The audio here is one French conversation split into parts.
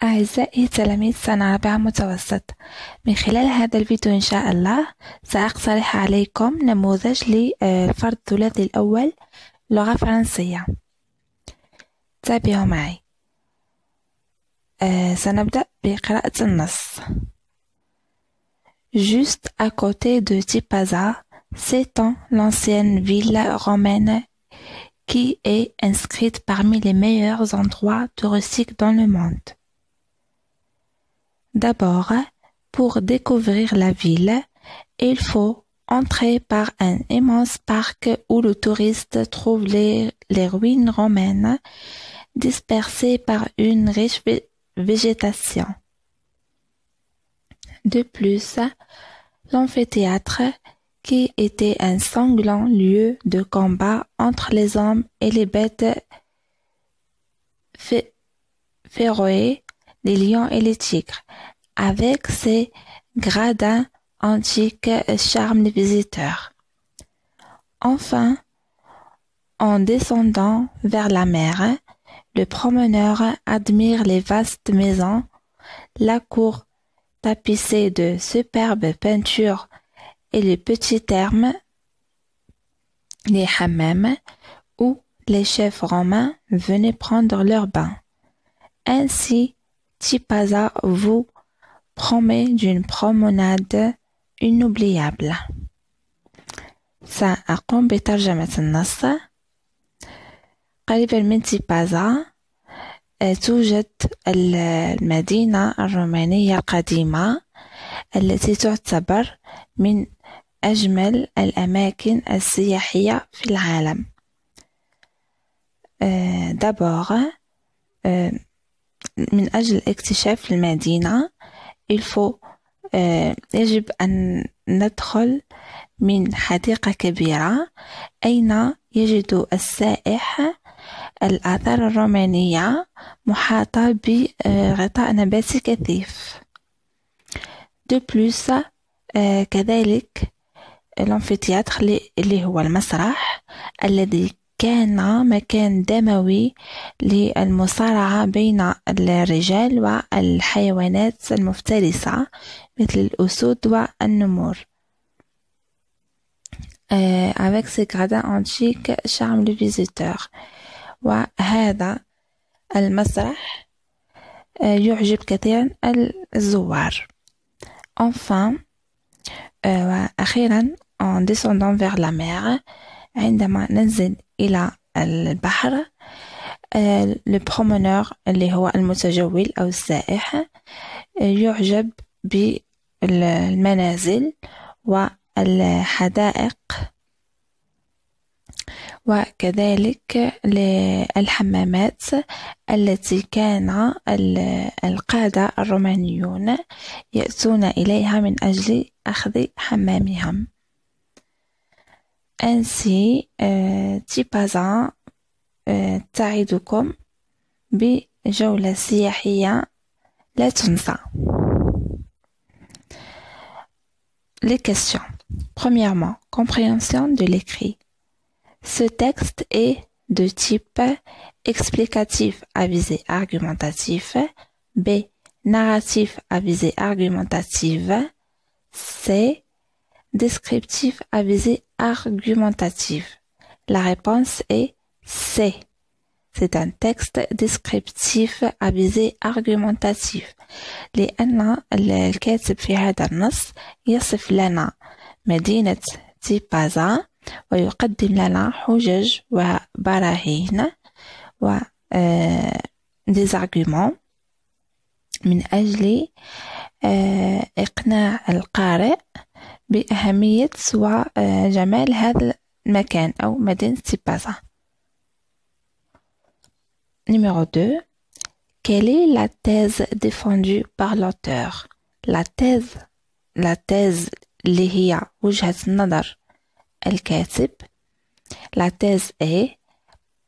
أعزائي تلاميذ سنة رابعة متوسط، من خلال هذا الفيديو إن شاء الله سأقترح عليكم نموذج للفرد الثلاثي الأول لغة فرنسية. تابعوا معي. سنبدأ بقراءة النص. Juste à côté de Tipaza s'étend l'ancienne ville romaine qui est inscrite parmi les meilleurs endroits touristiques dans le monde. D'abord, pour découvrir la ville, il faut entrer par un immense parc où le touriste trouve les ruines romaines dispersées par une riche végétation. De plus, l'amphithéâtre, qui était un sanglant lieu de combat entre les hommes et les bêtes féroces, les lions et les tigres, avec ses gradins antiques charme les visiteurs. Enfin, en descendant vers la mer, le promeneur admire les vastes maisons, la cour tapissée de superbes peintures et les petits thermes, les hammams, où les chefs romains venaient prendre leur bain. Ainsi, Tipaza vous promet d'une promenade inoubliable. سأقوم بترجمة النص. قريبا من تيبازا توجد المدينة الرومانية القديمة التي تعتبر من أجمل الأماكن السياحية في العالم. d'abord من أجل اكتشاف المدينة يجب أن ندخل من حديقة كبيرة أين يجد السائح الآثار الرومانية محاطة بغطاء نباتي كثيف. de plus كذلك الأمفيتياتر اللي هو المسرح الذي كان مكان دموي للمصارعة بين الرجال والحيوانات المفترسة مثل الأسود والنمور. avec ses gradins antiques charme le visiteur. وهذا المسرح يعجب كثيرا الزوار. enfin وأخيرا en descendant vers la mer عندما ننزل إلى البحر le promeneur اللي هو المتجول أو السائح يعجب بالمنازل والحدائق وكذلك الحمامات التي كان القادة الرومانيون يأتون إليها من أجل أخذ حمامهم. ainsi تيبازا تعدكم بجولة سياحية لا تنسى. Les questions. Premièrement, compréhension de l'écrit. Ce texte est de type explicatif à visée argumentative, B. narratif à visée argumentative, C. descriptif à visée argumentative. La réponse est C. C'est un texte descriptif à visée argumentative لأن الكاتب في هذا النص يصف لنا مدينة تيبازا ويقدم لنا حجج وبراهين و des arguments من أجل إقناع القارئ بأهمية وجمال هذا المكان أو مدينة تيبازا. Numéro 2. Quelle est la thèse défendue par l'auteur? La thèse اللي هي وجهة النظر الكاتب. La thèse est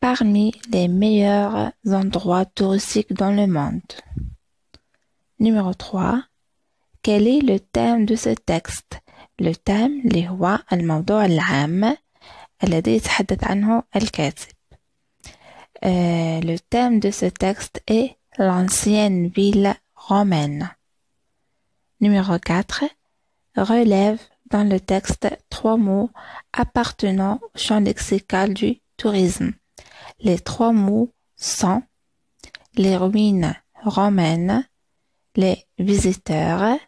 parmi les meilleurs endroits touristiques dans le monde. Numéro 3. Quel est le thème de ce texte? Le thème اللي هو الموضوع العام الذي يتحدث عنه الكاتب. Le thème de ce texte est l'ancienne ville romaine. Numéro 4. Relève dans le texte 3 mots appartenant au champ lexical du tourisme. Les 3 mots sont les ruines romaines, les visiteurs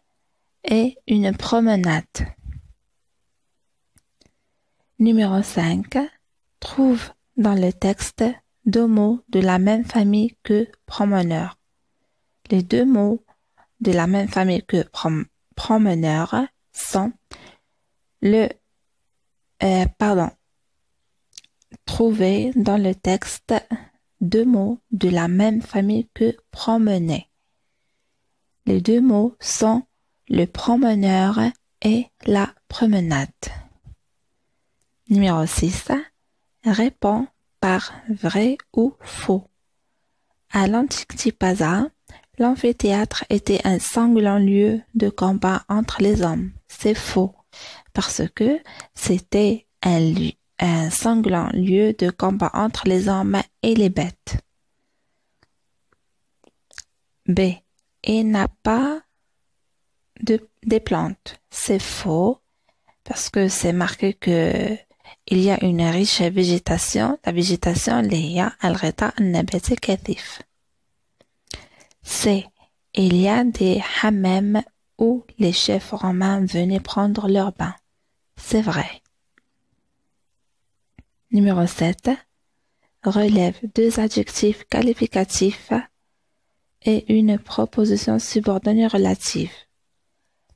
et une promenade. Numéro 5. Trouve dans le texte 2 mots de la même famille que promeneur. Les 2 mots de la même famille que promeneur sont trouver dans le texte 2 mots de la même famille que promener. Les 2 mots sont le promeneur et la promenade. Numéro 6. Réponds par vrai ou faux. À l'antique Tipaza, l'amphithéâtre était un sanglant lieu de combat entre les hommes. C'est faux, parce que c'était un sanglant lieu de combat entre les hommes et les bêtes. B. Il n'a pas des plantes. C'est faux, parce que c'est marqué que il y a une riche végétation. La végétation, هي الغطاء النباتي الكثيف. C. Il y a des hammams où les chefs romains venaient prendre leur bain. C'est vrai. Numéro 7. Relève 2 adjectifs qualificatifs et une proposition subordonnée relative.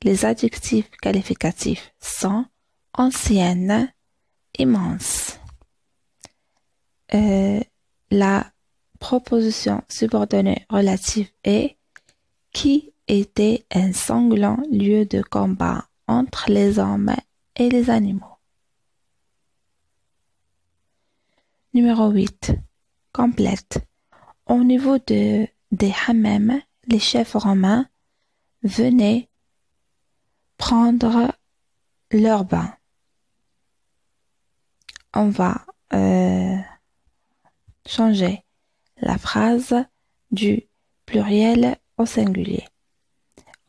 Les adjectifs qualificatifs sont ancienne, immense. La proposition subordonnée relative est qui était un sanglant lieu de combat entre les hommes et les animaux. Numéro 8. Complète. Au niveau des hammams, les chefs romains venaient prendre leur bain. On va changer la phrase du pluriel au singulier.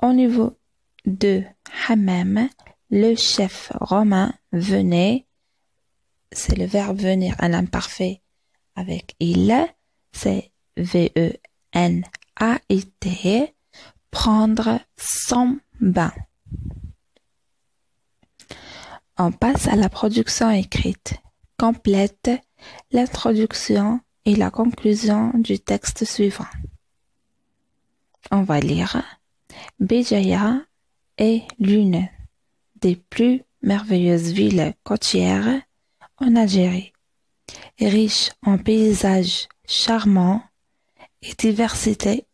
Au niveau de hammam, le chef romain venait, c'est le verbe venir, un imparfait avec il, c'est V-E-N-A-I-T, prendre son bain. On passe à la production écrite. Complète l'introduction et la conclusion du texte suivant. On va lire. Béjaïa est l'une des plus merveilleuses villes côtières en Algérie, riche en paysages charmants et diversifiée.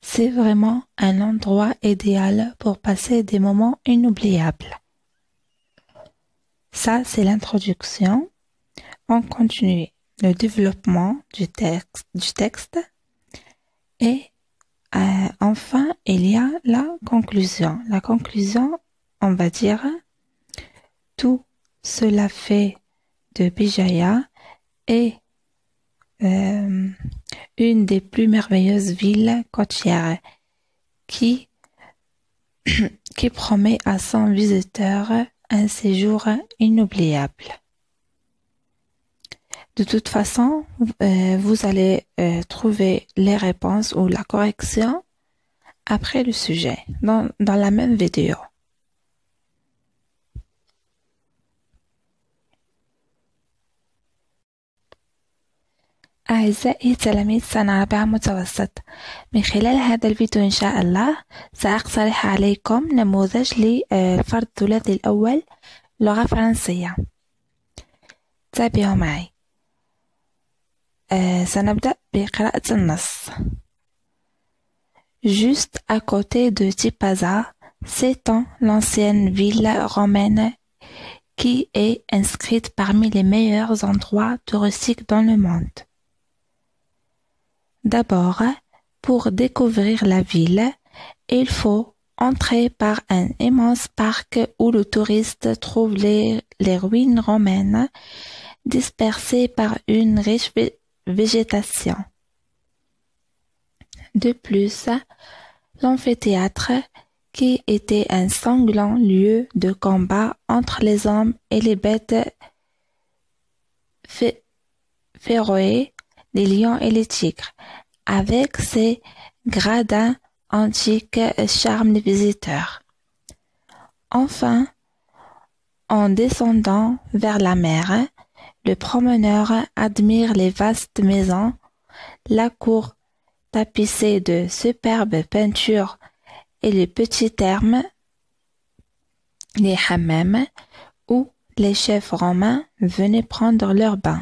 C'est vraiment un endroit idéal pour passer des moments inoubliables. Ça, c'est l'introduction. On continue le développement du texte et enfin, il y a la conclusion. La conclusion, on va dire, tout cela fait de Béjaïa est une des plus merveilleuses villes côtières qui promet à son visiteur un séjour inoubliable. De toute façon, vous allez trouver les réponses ou la correction après le sujet, dans la même vidéo. أعزائي تلاميذ سنة رابعة متوسط، من خلال هذا الفيديو إن شاء الله سأقترح عليكم نموذج للفرد الثلاثي الأول لغة فرنسية. تابعوا معي. سنبدأ بقراءة النص. Juste à côté de Tipaza s'étend l'ancienne ville romaine qui est inscrite parmi les meilleurs endroits touristiques dans le monde. D'abord, pour découvrir la ville, il faut Entrez par un immense parc où le touriste trouve les ruines romaines dispersées par une riche végétation. De plus, l'amphithéâtre, qui était un sanglant lieu de combat entre les hommes et les bêtes féroés, les lions et les tigres, avec ses gradins antiques charme les visiteurs. Enfin, en descendant vers la mer, le promeneur admire les vastes maisons, la cour tapissée de superbes peintures et les petits thermes, les hammams, où les chefs romains venaient prendre leur bain.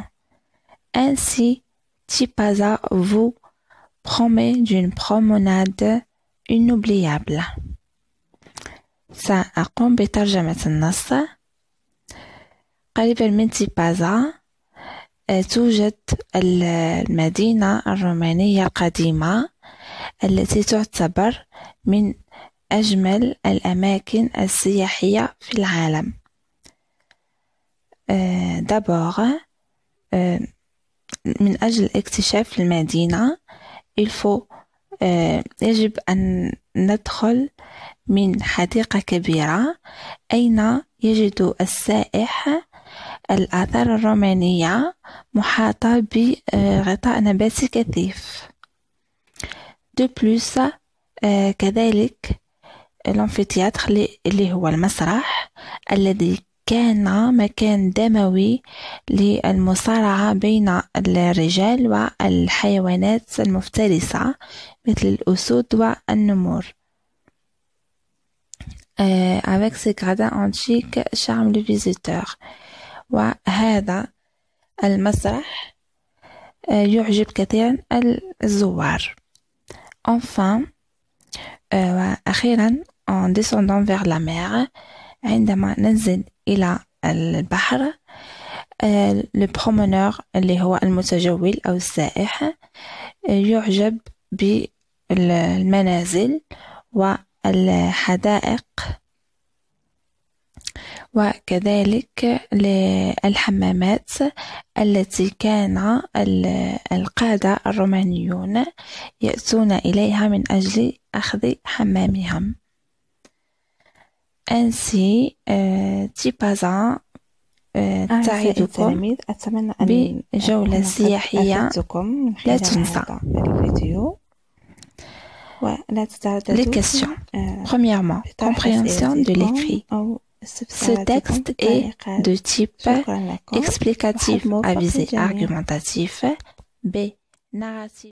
Ainsi, Tipaza vous promet d'une promenade inoubliable. سأقوم بترجمة النص. قريبا من تيبازا توجد المدينة الرومانية القديمة التي تعتبر من أجمل الأماكن السياحية في العالم. d'abord من أجل اكتشاف المدينة يجب أن ندخل من حديقة كبيرة أين يجد السائح الآثار الرومانية محاطة بغطاء نباتي كثيف. De plus, كذلك الأمفيتياتر اللي هو المسرح الذي كان مكان دموي للمصارعة بين الرجال والحيوانات المفترسة مثل الأسود والنمور. Avec ses gradins antiques charme le visiteur. وهذا المسرح يعجب كثيرا الزوار. Enfin, وأخيرا en descendant vers la mer, عندما ننزل إلى البحر le promeneur اللي هو المتجول أو السائح يعجب بالمنازل والحدائق وكذلك الحمامات التي كان القادة الرومانيون يأتون إليها من أجل أخذ حمامهم. Ainsi, تيبازا تعيدكم بجولة سياحية لا تنسى. Les questions. Premièrement, compréhension de l'écrit. Ce texte est de type explicatif à visée argumentatif. B. Narratif.